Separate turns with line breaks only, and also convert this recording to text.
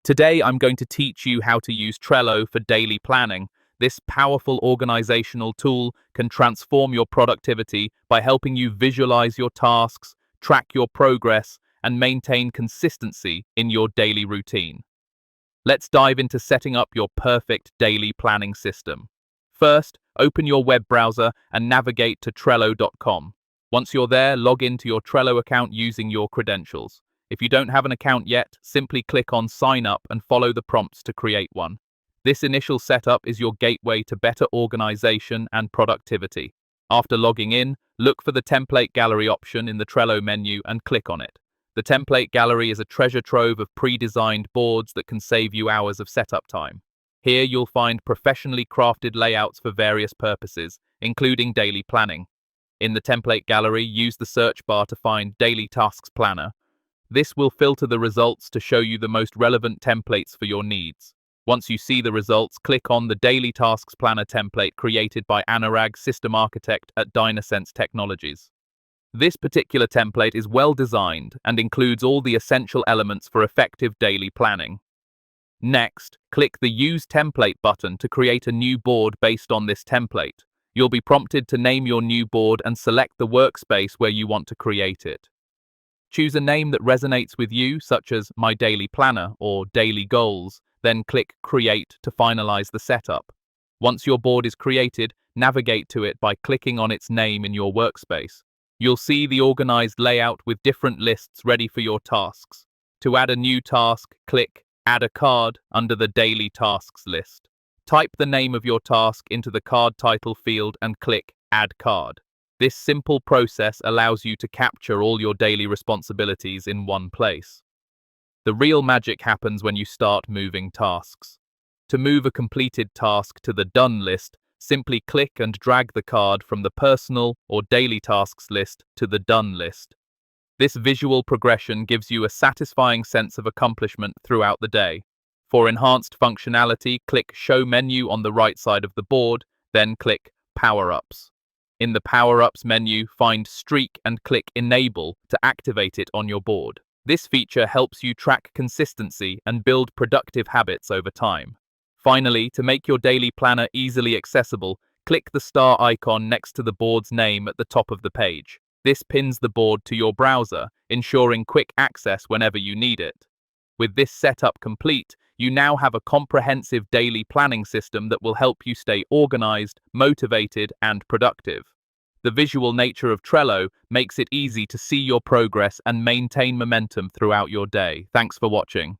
Today, I'm going to teach you how to use Trello for daily planning. This powerful organizational tool can transform your productivity by helping you visualize your tasks, track your progress, and maintain consistency in your daily routine. Let's dive into setting up your perfect daily planning system. First, open your web browser and navigate to Trello.com. Once you're there, log into your Trello account using your credentials. If you don't have an account yet, simply click on Sign Up and follow the prompts to create one. This initial setup is your gateway to better organization and productivity. After logging in, look for the Template Gallery option in the Trello menu and click on it. The Template Gallery is a treasure trove of pre-designed boards that can save you hours of setup time. Here you'll find professionally crafted layouts for various purposes, including daily planning. In the Template Gallery, use the search bar to find Daily Tasks Planner. This will filter the results to show you the most relevant templates for your needs. Once you see the results, click on the Daily Tasks Planner template created by Anurag, System Architect at Dynasense Technologies. This particular template is well designed and includes all the essential elements for effective daily planning. Next, click the Use Template button to create a new board based on this template. You'll be prompted to name your new board and select the workspace where you want to create it. Choose a name that resonates with you, such as My Daily Planner or Daily Goals, then click Create to finalize the setup. Once your board is created, navigate to it by clicking on its name in your workspace. You'll see the organized layout with different lists ready for your tasks. To add a new task, click Add a Card under the Daily Tasks list. Type the name of your task into the card title field and click Add Card. This simple process allows you to capture all your daily responsibilities in one place. The real magic happens when you start moving tasks. To move a completed task to the Done list, simply click and drag the card from the Personal or Daily Tasks list to the Done list. This visual progression gives you a satisfying sense of accomplishment throughout the day. For enhanced functionality, click Show menu on the right side of the board, then click Power-Ups. In the Power-Ups menu, find Streak and click Enable to activate it on your board. This feature helps you track consistency and build productive habits over time. Finally, to make your daily planner easily accessible, click the star icon next to the board's name at the top of the page. This pins the board to your browser, ensuring quick access whenever you need it. With this setup complete, you now have a comprehensive daily planning system that will help you stay organized, motivated, and productive. The visual nature of Trello makes it easy to see your progress and maintain momentum throughout your day. Thanks for watching.